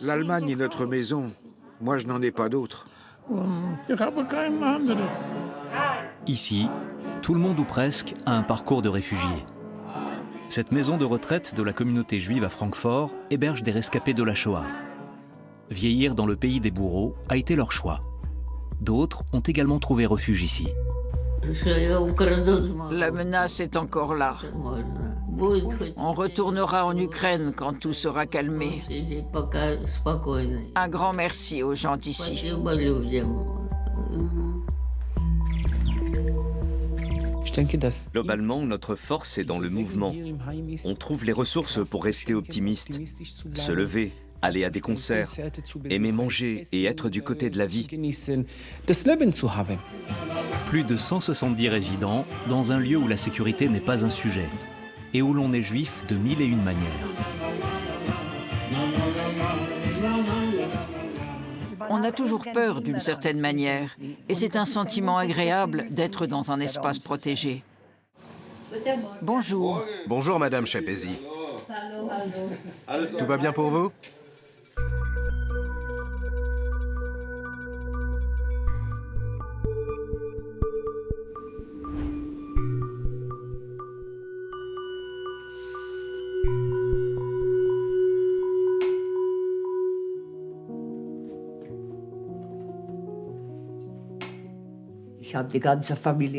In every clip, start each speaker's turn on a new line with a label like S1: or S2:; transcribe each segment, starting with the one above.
S1: L'Allemagne est notre maison. Moi, je n'en ai pas d'autre.
S2: Ici, tout le monde ou presque a un parcours de réfugié. Cette maison de retraite de la communauté juive à Francfort héberge des rescapés de la Shoah. Vieillir dans le pays des bourreaux a été leur choix. D'autres ont également trouvé refuge ici.
S3: La menace est encore là. On retournera en Ukraine quand tout sera calmé. Un grand merci aux gens d'ici.
S4: Globalement, notre force est dans le mouvement. On trouve les ressources pour rester optimiste, se lever, aller à des concerts, aimer manger et être du côté de la vie.
S2: Plus de 170 résidents dans un lieu où la sécurité n'est pas un sujet et où l'on est juif de mille et une manières.
S3: On a toujours peur d'une certaine manière, et c'est un sentiment agréable d'être dans un espace protégé. Bonjour.
S5: Bonjour Madame Chapézy. Tout va bien pour vous?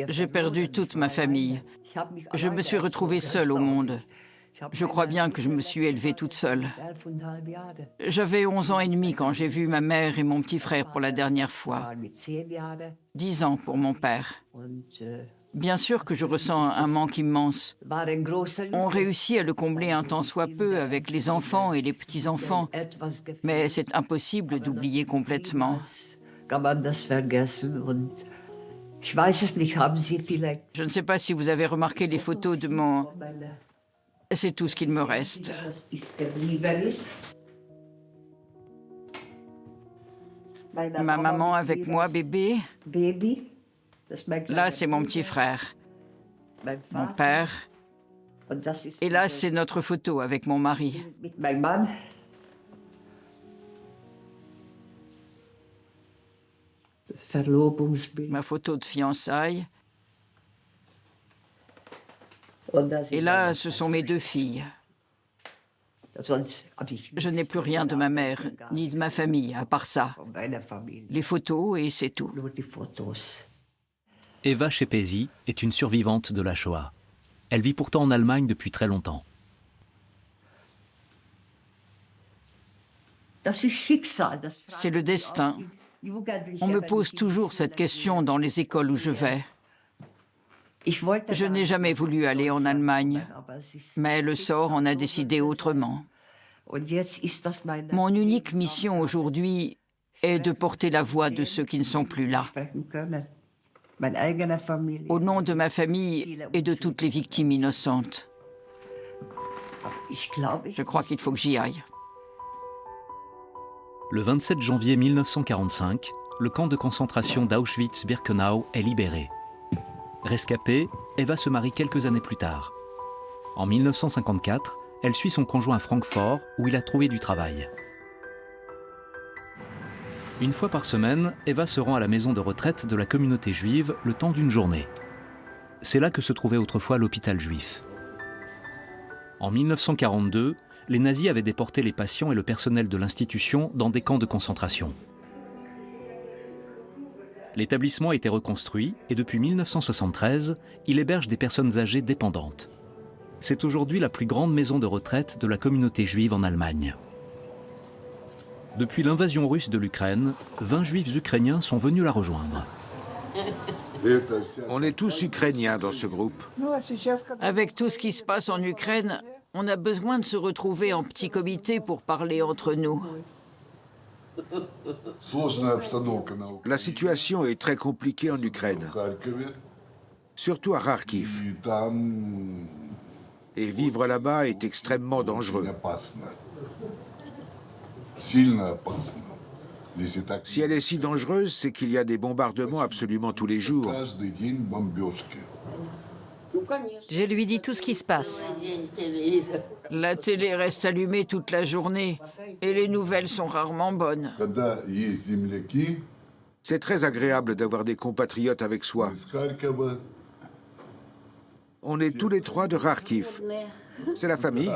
S3: J'ai perdu toute ma famille. Je me suis retrouvée seule au monde. Je crois bien que je me suis élevée toute seule. J'avais 11 ans et demi quand j'ai vu ma mère et mon petit frère pour la dernière fois. 10 ans pour mon père. Bien sûr que je ressens un manque immense. On réussit à le combler un tant soit peu avec les enfants et les petits-enfants, mais c'est impossible d'oublier complètement. Je ne sais pas si vous avez remarqué les photos de mon... C'est tout ce qu'il me reste. Ma maman avec moi, bébé. Là, c'est mon petit frère. Mon père. Et là, c'est notre photo avec mon mari. Ma photo de fiançailles. Et là, ce sont mes 2 filles. Je n'ai plus rien de ma mère, ni de ma famille, à part ça. Les photos, et c'est tout.
S2: Eva Chepesi est une survivante de la Shoah. Elle vit pourtant en Allemagne depuis très longtemps.
S3: C'est le destin. On me pose toujours cette question dans les écoles où je vais. Je n'ai jamais voulu aller en Allemagne, mais le sort en a décidé autrement. Mon unique mission aujourd'hui est de porter la voix de ceux qui ne sont plus là. Au nom de ma famille et de toutes les victimes innocentes. Je crois qu'il faut que j'y aille.
S2: Le 27 janvier 1945, le camp de concentration d'Auschwitz-Birkenau est libéré. Rescapée, Eva se marie quelques années plus tard. En 1954, elle suit son conjoint à Francfort, où il a trouvé du travail. Une fois par semaine, Eva se rend à la maison de retraite de la communauté juive le temps d'une journée. C'est là que se trouvait autrefois l'hôpital juif. En 1942, les nazis avaient déporté les patients et le personnel de l'institution dans des camps de concentration. L'établissement a été reconstruit et depuis 1973, il héberge des personnes âgées dépendantes. C'est aujourd'hui la plus grande maison de retraite de la communauté juive en Allemagne. Depuis l'invasion russe de l'Ukraine, 20 juifs ukrainiens sont venus la rejoindre.
S1: On est tous ukrainiens dans ce groupe.
S3: Avec tout ce qui se passe en Ukraine, on a besoin de se retrouver en petit comité pour parler entre nous.
S1: La situation est très compliquée en Ukraine, surtout à Kharkiv. Et vivre là-bas est extrêmement dangereux. Si elle est si dangereuse, c'est qu'il y a des bombardements absolument tous les jours.
S6: Je lui dis tout ce qui se passe.
S3: La télé reste allumée toute la journée. Et les nouvelles sont rarement bonnes.
S1: C'est très agréable d'avoir des compatriotes avec soi. On est tous les trois de Kharkiv. C'est la famille.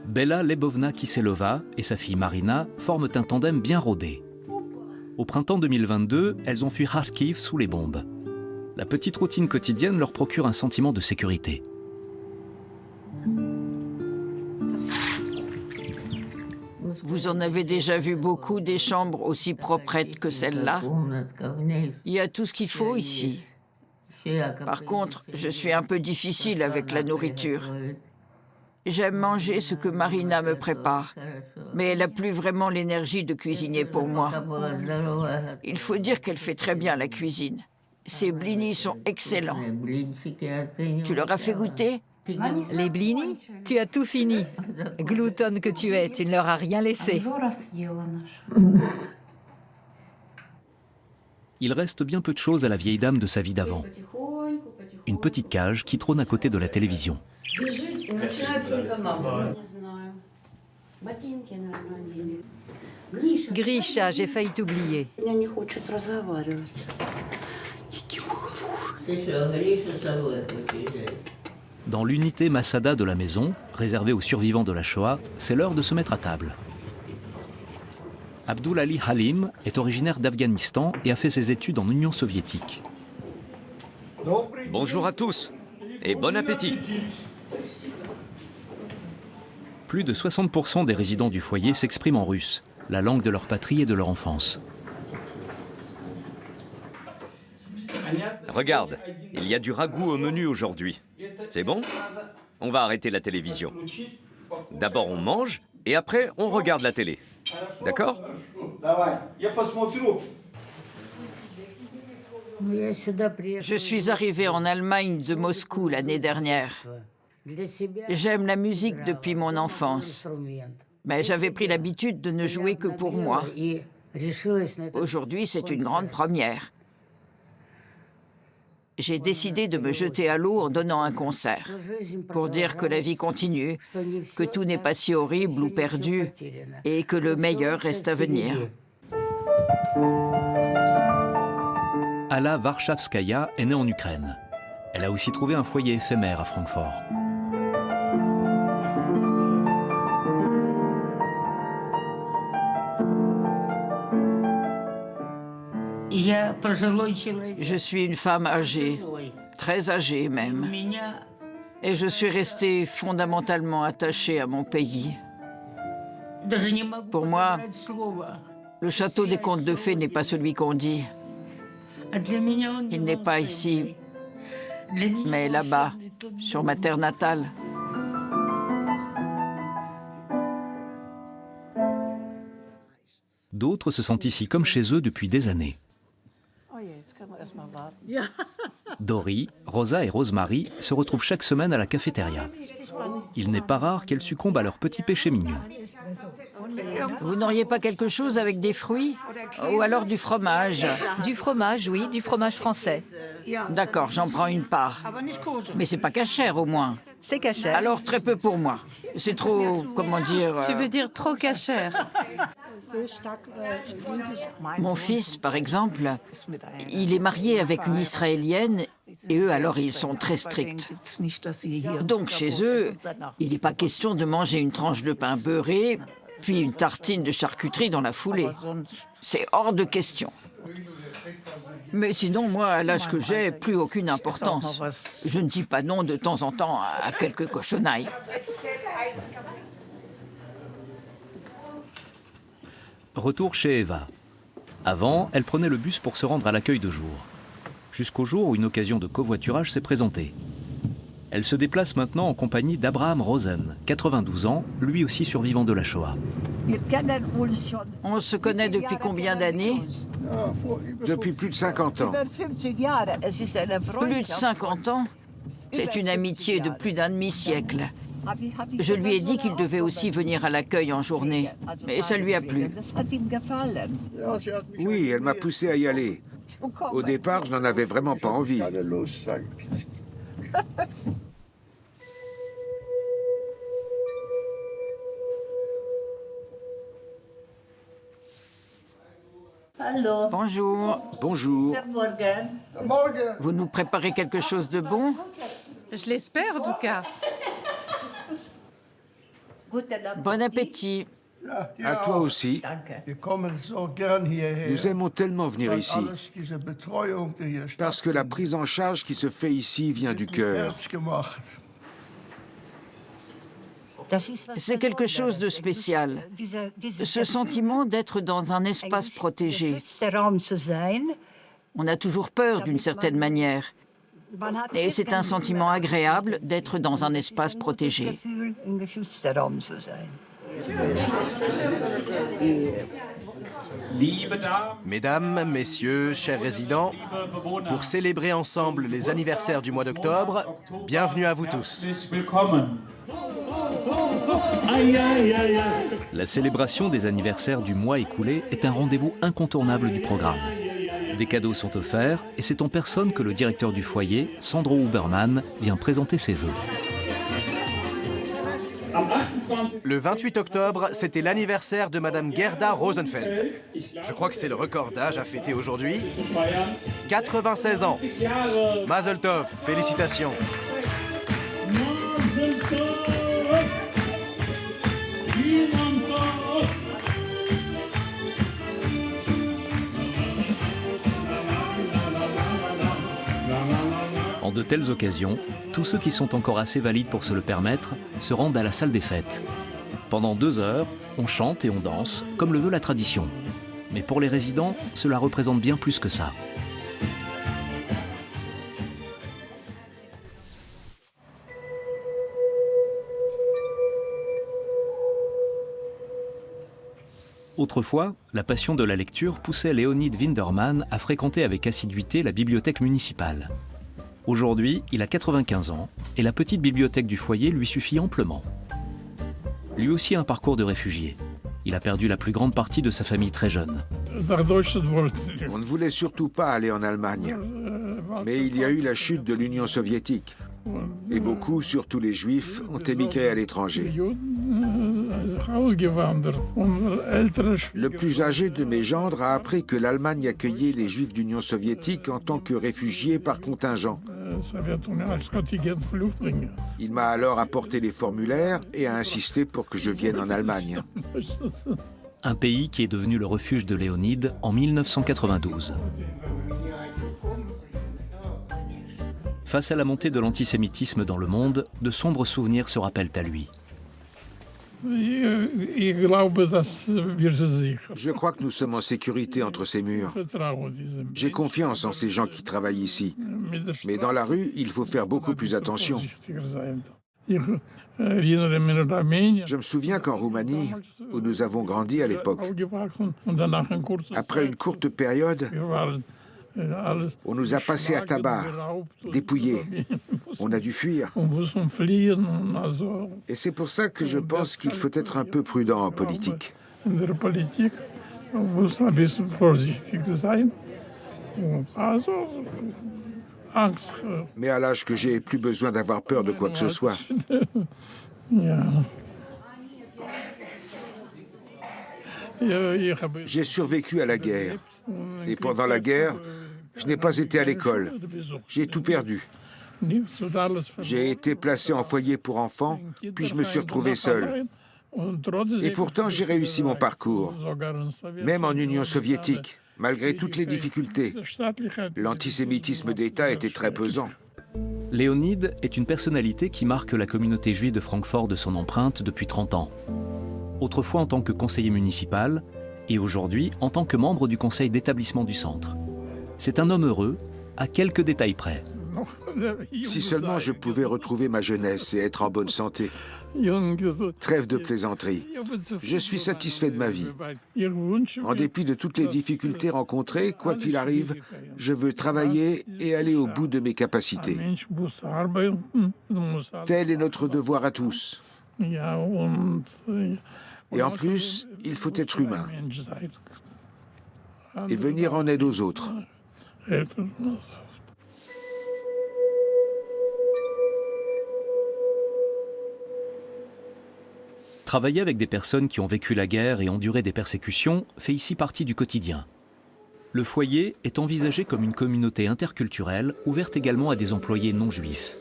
S2: Bella Lebovna-Kiselova et sa fille Marina forment un tandem bien rodé. Au printemps 2022, elles ont fui Kharkiv sous les bombes. La petite routine quotidienne leur procure un sentiment de sécurité.
S3: Vous en avez déjà vu beaucoup des chambres aussi proprettes que celle-là. Il y a tout ce qu'il faut ici. Par contre, je suis un peu difficile avec la nourriture. J'aime manger ce que Marina me prépare, mais elle n'a plus vraiment l'énergie de cuisiner pour moi. Il faut dire qu'elle fait très bien la cuisine. Ses blinis sont excellents. Tu leur as fait goûter?
S6: Les blinis? Tu as tout fini. Gloutonne que tu es, tu ne leur as rien laissé.
S2: Il reste bien peu de choses à la vieille dame de sa vie d'avant. Une petite cage qui trône à côté de la télévision.
S6: Grisha, j'ai failli t'oublier.
S2: Dans l'unité Masada de la maison, réservée aux survivants de la Shoah, c'est l'heure de se mettre à table. Abdul Ali Halim est originaire d'Afghanistan et a fait ses études en Union soviétique.
S4: Bonjour à tous et bon appétit.
S2: Plus de 60% des résidents du foyer s'expriment en russe, la langue de leur patrie et de leur enfance.
S4: Regarde, il y a du ragoût au menu aujourd'hui. C'est bon? On va arrêter la télévision. D'abord on mange et après on regarde la télé. D'accord?
S3: Je suis arrivée en Allemagne de Moscou l'année dernière. J'aime la musique depuis mon enfance, mais j'avais pris l'habitude de ne jouer que pour moi. Aujourd'hui, c'est une grande première. J'ai décidé de me jeter à l'eau en donnant un concert, pour dire que la vie continue, que tout n'est pas si horrible ou perdu, et que le meilleur reste à venir.
S2: Alla Varshavskaya est née en Ukraine. Elle a aussi trouvé un foyer éphémère à Francfort.
S3: Je suis une femme âgée, très âgée même, et je suis restée fondamentalement attachée à mon pays. Pour moi, le château des contes de fées n'est pas celui qu'on dit. Il n'est pas ici, mais là-bas, sur ma terre natale.
S2: D'autres se sentent ici comme chez eux depuis des années. Dori, Rosa et Rosemary se retrouvent chaque semaine à la cafétéria. Il n'est pas rare qu'elles succombent à leurs petits péchés mignons.
S3: Vous n'auriez pas quelque chose avec des fruits? Ou alors du fromage?
S6: Du fromage, oui, du fromage français.
S3: D'accord, j'en prends une part. Mais c'est pas cachère au moins.
S6: C'est cachère.
S3: Alors très peu pour moi. C'est trop, comment dire...
S7: Tu veux dire trop cachère?
S3: Mon fils, par exemple, il est marié avec une Israélienne et eux, alors, ils sont très stricts. Donc, chez eux, il n'est pas question de manger une tranche de pain beurré, puis une tartine de charcuterie dans la foulée. C'est hors de question. Mais sinon, moi, à l'âge que j'ai, plus aucune importance. Je ne dis pas non de temps en temps à quelques cochonnailles.
S2: Retour chez Eva. Avant, elle prenait le bus pour se rendre à l'accueil de jour. Jusqu'au jour où une occasion de covoiturage s'est présentée. Elle se déplace maintenant en compagnie d'Abraham Rosen, 92 ans, lui aussi survivant de la Shoah.
S3: On se connaît depuis combien d'années?
S1: Depuis plus de 50 ans.
S3: Plus de 50 ans? C'est une amitié de plus d'un demi-siècle. Je lui ai dit qu'il devait aussi venir à l'accueil en journée, mais ça lui a plu.
S1: Oui, elle m'a poussé à y aller. Au départ, je n'en avais vraiment pas envie.
S3: Bonjour.
S1: Bonjour.
S3: Vous nous préparez quelque chose de bon?
S7: Je l'espère en tout cas.
S3: Bon appétit.
S1: À toi aussi. Nous aimons tellement venir ici, parce que la prise en charge qui se fait ici vient du cœur.
S3: C'est quelque chose de spécial. Ce sentiment d'être dans un espace protégé. On a toujours peur d'une certaine manière. Et c'est un sentiment agréable d'être dans un espace protégé.
S5: Mesdames, messieurs, chers résidents, pour célébrer ensemble les anniversaires du mois d'octobre, bienvenue à vous tous.
S2: La célébration des anniversaires du mois écoulé est un rendez-vous incontournable du programme. Des cadeaux sont offerts et c'est en personne que le directeur du foyer, Sandro Huberman, vient présenter ses vœux.
S5: Le 28 octobre, c'était l'anniversaire de Madame Gerda Rosenfeld. Je crois que c'est le record d'âge à fêter aujourd'hui. 96 ans. Mazel tov, félicitations.
S2: En de telles occasions, tous ceux qui sont encore assez valides pour se le permettre se rendent à la salle des fêtes. Pendant 2 heures, on chante et on danse, comme le veut la tradition. Mais pour les résidents, cela représente bien plus que ça. Autrefois, la passion de la lecture poussait Leonid Winderman à fréquenter avec assiduité la bibliothèque municipale. Aujourd'hui, il a 95 ans et la petite bibliothèque du foyer lui suffit amplement. Lui aussi a un parcours de réfugié. Il a perdu la plus grande partie de sa famille très jeune.
S1: On ne voulait surtout pas aller en Allemagne. Mais il y a eu la chute de l'Union soviétique. Et beaucoup, surtout les Juifs, ont émigré à l'étranger. Le plus âgé de mes gendres a appris que l'Allemagne accueillait les Juifs d'Union soviétique en tant que réfugiés par contingent. Il m'a alors apporté les formulaires et a insisté pour que je vienne en Allemagne.
S2: Un pays qui est devenu le refuge de Léonide en 1992. Face à la montée de l'antisémitisme dans le monde, de sombres souvenirs se rappellent à lui.
S1: Je crois que nous sommes en sécurité entre ces murs. J'ai confiance en ces gens qui travaillent ici. Mais dans la rue, il faut faire beaucoup plus attention. Je me souviens qu'en Roumanie, où nous avons grandi à l'époque, après une courte période, on nous a passés à tabac, dépouillés. On a dû fuir. Et c'est pour ça que je pense qu'il faut être un peu prudent en politique. Mais à l'âge que j'ai, plus besoin d'avoir peur de quoi que ce soit. J'ai survécu à la guerre. Et pendant la guerre, je n'ai pas été à l'école. J'ai tout perdu. J'ai été placé en foyer pour enfants, puis je me suis retrouvé seul. Et pourtant, j'ai réussi mon parcours. Même en Union soviétique, malgré toutes les difficultés. L'antisémitisme d'État était très pesant.
S2: Léonide est une personnalité qui marque la communauté juive de Francfort de son empreinte depuis 30 ans. Autrefois en tant que conseiller municipal, et aujourd'hui en tant que membre du conseil d'établissement du centre. C'est un homme heureux, à quelques détails près.
S1: Si seulement je pouvais retrouver ma jeunesse et être en bonne santé. Trêve de plaisanterie. Je suis satisfait de ma vie. En dépit de toutes les difficultés rencontrées, quoi qu'il arrive, je veux travailler et aller au bout de mes capacités. Tel est notre devoir à tous. Et en plus, il faut être humain et venir en aide aux autres.
S2: Travailler avec des personnes qui ont vécu la guerre et enduré des persécutions fait ici partie du quotidien. Le foyer est envisagé comme une communauté interculturelle ouverte également à des employés non juifs.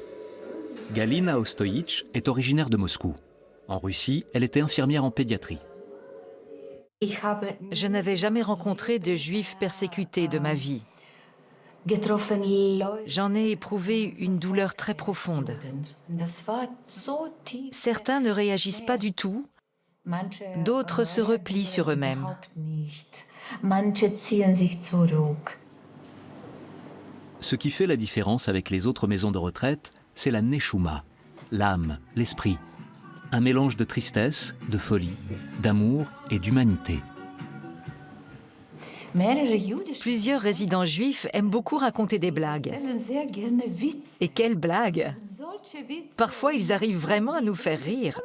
S2: Galina Ostoïtch est originaire de Moscou. En Russie, elle était infirmière en pédiatrie.
S6: Je n'avais jamais rencontré de juifs persécutés de ma vie. J'en ai éprouvé une douleur très profonde. Certains ne réagissent pas du tout, d'autres se replient sur eux-mêmes.
S2: Ce qui fait la différence avec les autres maisons de retraite, c'est la neshuma, l'âme, l'esprit. Un mélange de tristesse, de folie, d'amour et d'humanité.
S6: Plusieurs résidents juifs aiment beaucoup raconter des blagues. Et quelles blagues! Parfois, ils arrivent vraiment à nous faire rire.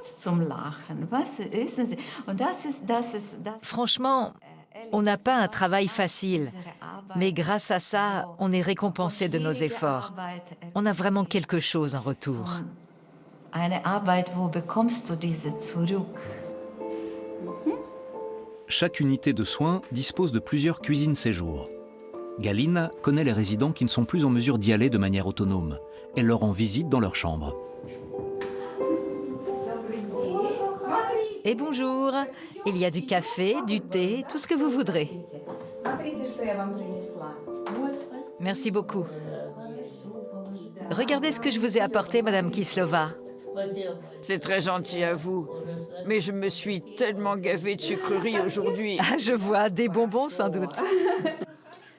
S6: Franchement, on n'a pas un travail facile, mais grâce à ça, on est récompensé de nos efforts. On a vraiment quelque chose en retour.
S2: Chaque unité de soins dispose de plusieurs cuisines séjours. Galina connaît les résidents qui ne sont plus en mesure d'y aller de manière autonome. Elle leur rend visite dans leur chambre.
S6: Et bonjour, il y a du café, du thé, tout ce que vous voudrez. Merci beaucoup. Regardez ce que je vous ai apporté, Madame Kislova.
S3: C'est très gentil à vous. Mais je me suis tellement gavée de sucreries aujourd'hui.
S6: Ah, je vois, des bonbons sans doute.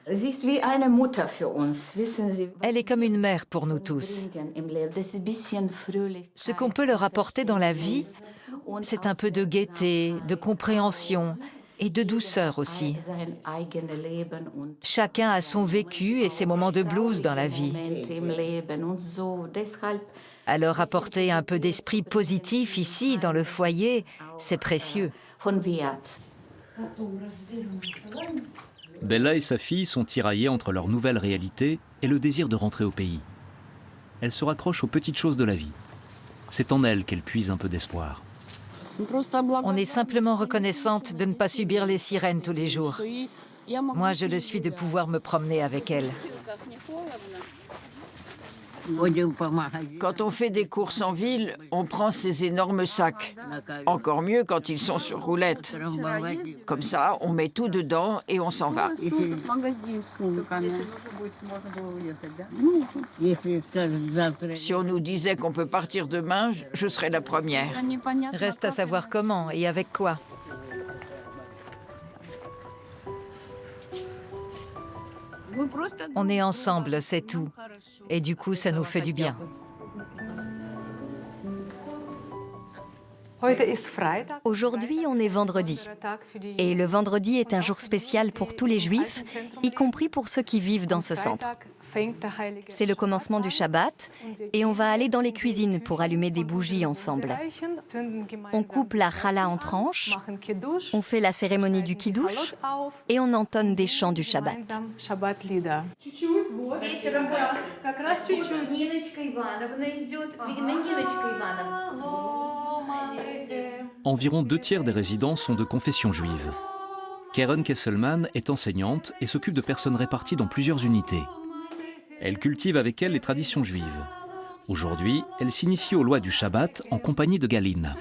S6: Elle est comme une mère pour nous tous. Ce qu'on peut leur apporter dans la vie, c'est un peu de gaieté, de compréhension et de douceur aussi. Chacun a son vécu et ses moments de blues dans la vie. Alors apporter un peu d'esprit positif ici, dans le foyer, c'est précieux.
S2: Bella et sa fille sont tiraillées entre leur nouvelle réalité et le désir de rentrer au pays. Elle se raccroche aux petites choses de la vie. C'est en elle qu'elle puise un peu d'espoir.
S6: On est simplement reconnaissante de ne pas subir les sirènes tous les jours. Moi, je le suis de pouvoir me promener avec elles.
S3: Quand on fait des courses en ville, on prend ces énormes sacs. Encore mieux quand ils sont sur roulette. Comme ça, on met tout dedans et on s'en va. Si on nous disait qu'on peut partir demain, je serais la première.
S6: Reste à savoir comment et avec quoi. On est ensemble, c'est tout. Et du coup, ça nous fait du bien.
S8: Aujourd'hui, on est vendredi. Et le vendredi est un jour spécial pour tous les Juifs, y compris pour ceux qui vivent dans ce centre. C'est le commencement du Shabbat et on va aller dans les cuisines pour allumer des bougies ensemble. On coupe la challah en tranches, on fait la cérémonie du kiddush et on entonne des chants du Shabbat.
S2: Environ 2/3 des résidents sont de confession juive. Keren Kesselman est enseignante et s'occupe de personnes réparties dans plusieurs unités. Elle cultive avec elle les traditions juives. Aujourd'hui, elle s'initie aux lois du Shabbat en compagnie de Galina.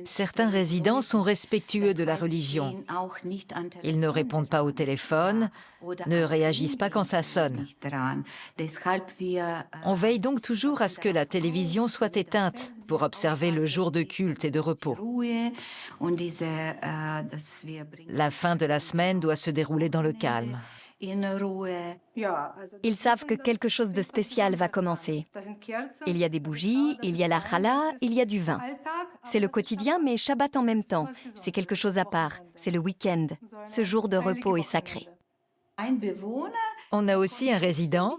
S6: Certains résidents sont respectueux de la religion. Ils ne répondent pas au téléphone, ne réagissent pas quand ça sonne. On veille donc toujours à ce que la télévision soit éteinte pour observer le jour de culte et de repos. La fin de la semaine doit se dérouler dans le calme.
S8: Ils savent que quelque chose de spécial va commencer. Il y a des bougies, il y a la challah, il y a du vin. C'est le quotidien, mais Shabbat en même temps. C'est quelque chose à part. C'est le week-end. Ce jour de repos est sacré.
S6: On a aussi un résident.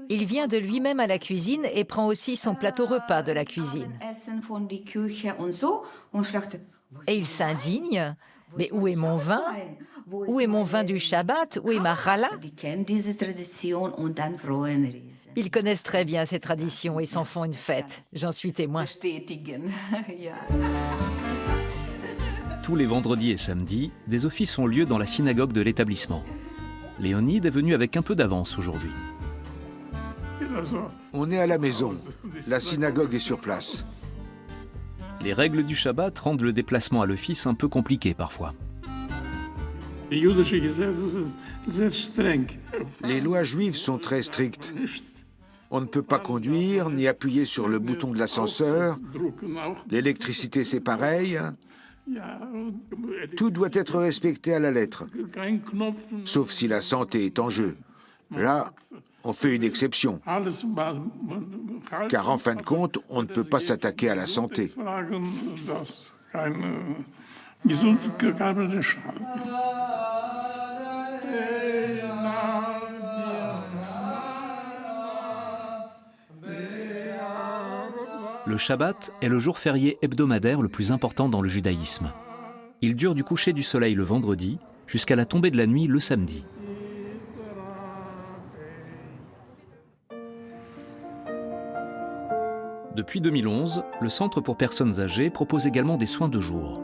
S6: Il vient de lui-même à la cuisine et prend aussi son plateau repas de la cuisine. Et il s'indigne. Mais où est mon vin? Où est mon vin du Shabbat? Où est ma challah? Ils connaissent très bien ces traditions et s'en font une fête. J'en suis témoin.
S2: Tous les vendredis et samedis, des offices ont lieu dans la synagogue de l'établissement. Léonide est venu avec un peu d'avance aujourd'hui.
S1: On est à la maison. La synagogue est sur place.
S2: Les règles du Shabbat rendent le déplacement à l'office un peu compliqué parfois.
S1: Les lois juives sont très strictes. On ne peut pas conduire ni appuyer sur le bouton de l'ascenseur. L'électricité, c'est pareil. Tout doit être respecté à la lettre, sauf si la santé est en jeu. Là, on fait une exception, car en fin de compte, on ne peut pas s'attaquer à la santé.
S2: Le Shabbat est le jour férié hebdomadaire le plus important dans le judaïsme. Il dure du coucher du soleil le vendredi jusqu'à la tombée de la nuit le samedi. Depuis 2011, le Centre pour personnes âgées propose également des soins de jour.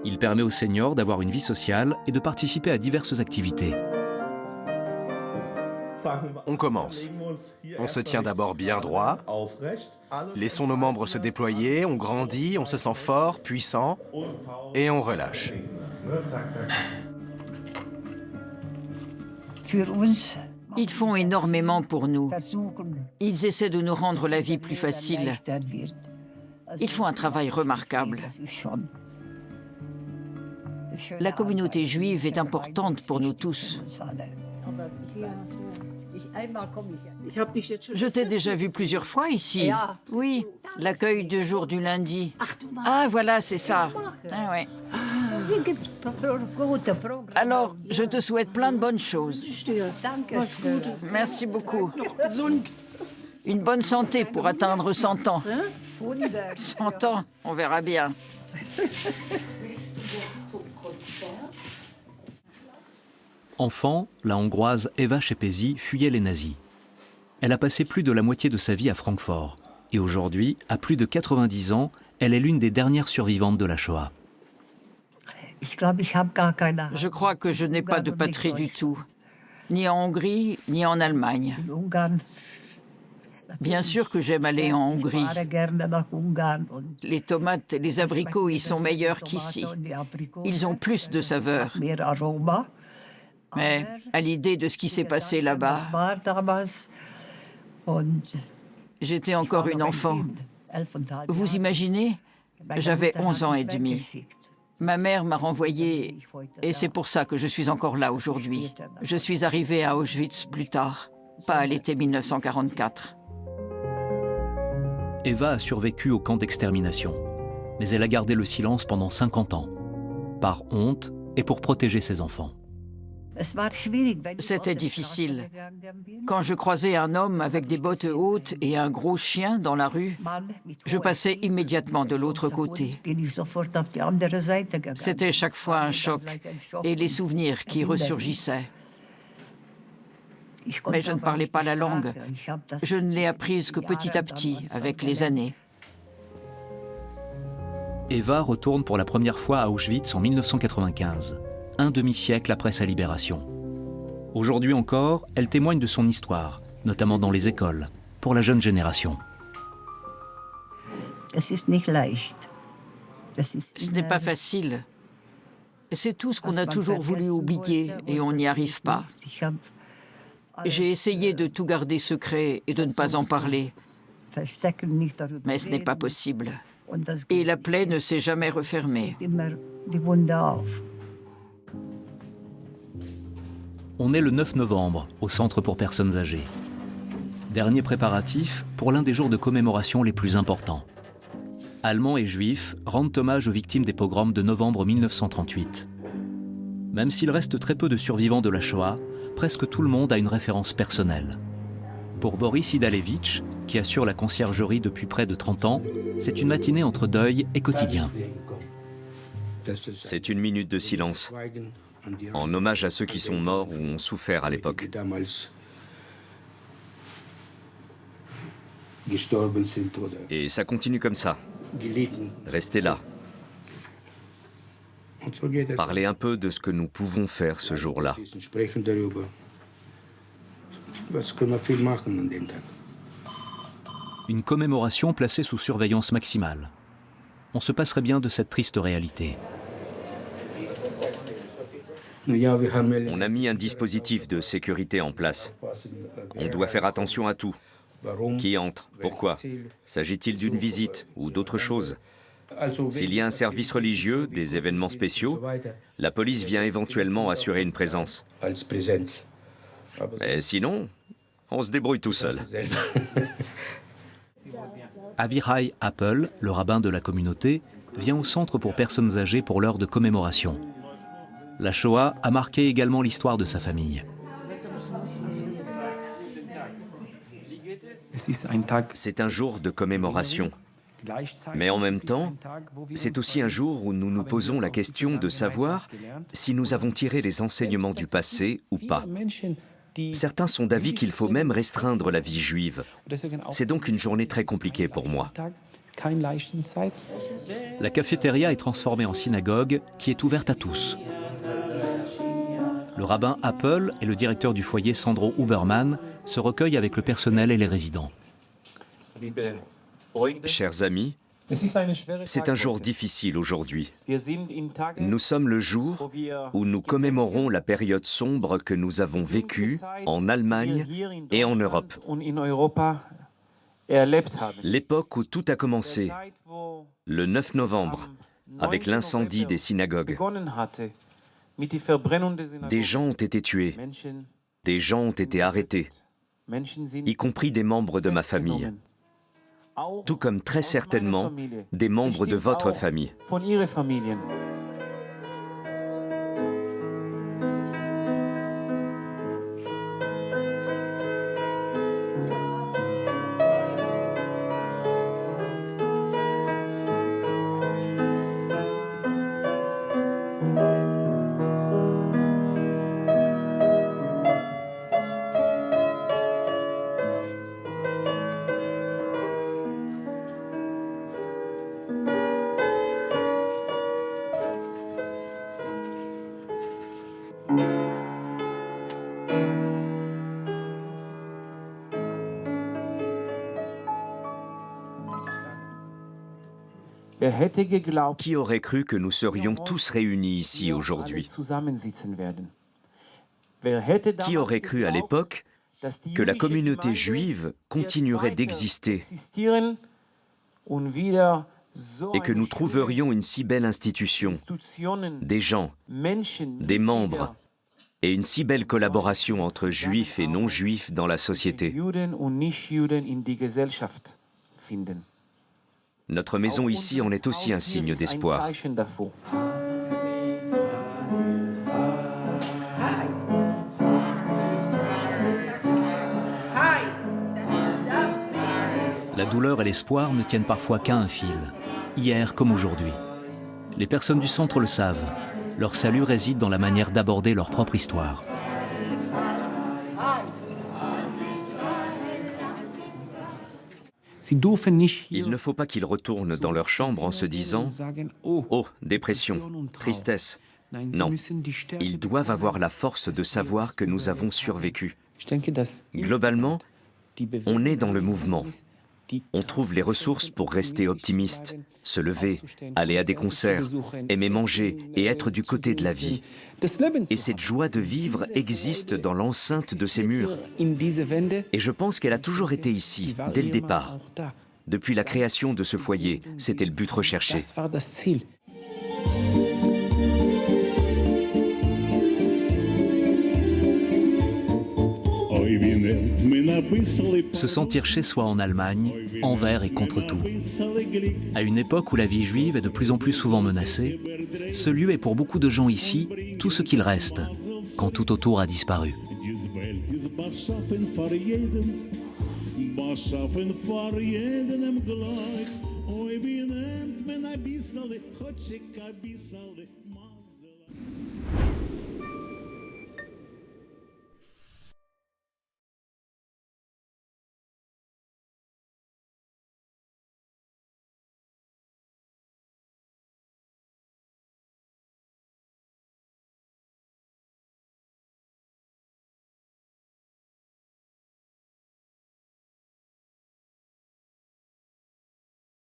S2: Il permet aux seniors d'avoir une vie sociale et de participer à diverses activités.
S5: On commence. On se tient d'abord bien droit. Laissons nos membres se déployer, on grandit, on se sent fort, puissant, et on relâche.
S3: Ils font énormément pour nous. Ils essaient de nous rendre la vie plus facile. Ils font un travail remarquable. La communauté juive est importante pour nous tous. Je t'ai déjà vu plusieurs fois ici. Oui, l'accueil de jour du lundi. Ah, voilà, c'est ça. Ah, ouais. Alors, je te souhaite plein de bonnes choses. Merci beaucoup. Une bonne santé pour atteindre 100 ans. 100 ans, on verra bien.
S2: Enfant, la Hongroise Eva Szepesi fuyait les nazis. Elle a passé plus de la moitié de sa vie à Francfort. Et aujourd'hui, à plus de 90 ans, elle est l'une des dernières survivantes de la Shoah.
S3: Je crois que je n'ai pas de patrie du tout, ni en Hongrie, ni en Allemagne. Bien sûr que j'aime aller en Hongrie. Les tomates et les abricots y sont meilleurs qu'ici. Ils ont plus de saveur. Mais à l'idée de ce qui s'est passé là-bas, j'étais encore une enfant. Vous imaginez? J'avais 11 ans et demi. Ma mère m'a renvoyée et c'est pour ça que je suis encore là aujourd'hui. Je suis arrivée à Auschwitz plus tard, pas à l'été 1944.
S2: Eva a survécu au camp d'extermination, mais elle a gardé le silence pendant 50 ans, par honte et pour protéger ses enfants.
S3: C'était difficile. Quand je croisais un homme avec des bottes hautes et un gros chien dans la rue, je passais immédiatement de l'autre côté. C'était chaque fois un choc et les souvenirs qui ressurgissaient. Mais je ne parlais pas la langue. Je ne l'ai apprise que petit à petit, avec les années.
S2: Eva retourne pour la première fois à Auschwitz en 1995. Un demi-siècle après sa libération. Aujourd'hui encore, elle témoigne de son histoire, notamment dans les écoles, pour la jeune génération.
S3: Ce n'est pas facile. C'est tout ce qu'on a toujours voulu oublier et on n'y arrive pas. J'ai essayé de tout garder secret et de ne pas en parler, mais ce n'est pas possible. Et la plaie ne s'est jamais refermée.
S2: On est le 9 novembre, au Centre pour personnes âgées. Dernier préparatif pour l'un des jours de commémoration les plus importants. Allemands et Juifs rendent hommage aux victimes des pogroms de novembre 1938. Même s'il reste très peu de survivants de la Shoah, presque tout le monde a une référence personnelle. Pour Boris Idalevitch, qui assure la conciergerie depuis près de 30 ans, c'est une matinée entre deuil et quotidien.
S4: C'est une minute de silence, en hommage à ceux qui sont morts ou ont souffert à l'époque. Et ça continue comme ça. Restez là. Parlez un peu de ce que nous pouvons faire ce jour-là.
S2: Une commémoration placée sous surveillance maximale. On se passerait bien de cette triste réalité.
S4: On a mis un dispositif de sécurité en place. On doit faire attention à tout. Qui entre? Pourquoi? S'agit-il d'une visite ou d'autre chose? S'il y a un service religieux, des événements spéciaux, la police vient éventuellement assurer une présence. Mais sinon, on se débrouille tout seul.
S2: Avichai Appel, le rabbin de la communauté, vient au centre pour personnes âgées pour l'heure de commémoration. La Shoah a marqué également l'histoire de sa famille.
S4: C'est un jour de commémoration. Mais en même temps, c'est aussi un jour où nous nous posons la question de savoir si nous avons tiré les enseignements du passé ou pas. Certains sont d'avis qu'il faut même restreindre la vie juive. C'est donc une journée très compliquée pour moi.
S2: La cafétéria est transformée en synagogue qui est ouverte à tous. Le rabbin Appel et le directeur du foyer Sandro Huberman se recueillent avec le personnel et les résidents.
S4: Chers amis, c'est un jour difficile aujourd'hui. Nous sommes le jour où nous commémorons la période sombre que nous avons vécue en Allemagne et en Europe. L'époque où tout a commencé, le 9 novembre, avec l'incendie des synagogues. Des gens ont été tués, des gens ont été arrêtés, y compris des membres de ma famille. Tout comme très certainement des membres de votre famille. Qui aurait cru que nous serions tous réunis ici aujourd'hui? Qui aurait cru à l'époque que la communauté juive continuerait d'exister et que nous trouverions une si belle institution, des gens, des membres et une si belle collaboration entre juifs et non-juifs dans la société? Notre maison ici en est aussi un signe d'espoir.
S2: La douleur et l'espoir ne tiennent parfois qu'à un fil, hier comme aujourd'hui. Les personnes du centre le savent. Leur salut réside dans la manière d'aborder leur propre histoire.
S4: Il ne faut pas qu'ils retournent dans leur chambre en se disant « Oh, dépression, tristesse ». Non, ils doivent avoir la force de savoir que nous avons survécu. Globalement, on est dans le mouvement. On trouve les ressources pour rester optimiste, se lever, aller à des concerts, aimer manger et être du côté de la vie. Et cette joie de vivre existe dans l'enceinte de ces murs. Et je pense qu'elle a toujours été ici, dès le départ. Depuis la création de ce foyer, c'était le but recherché.
S2: Se sentir chez soi en Allemagne, envers et contre tout. À une époque où la vie juive est de plus en plus souvent menacée, ce lieu est pour beaucoup de gens ici tout ce qu'il reste, quand tout autour a disparu.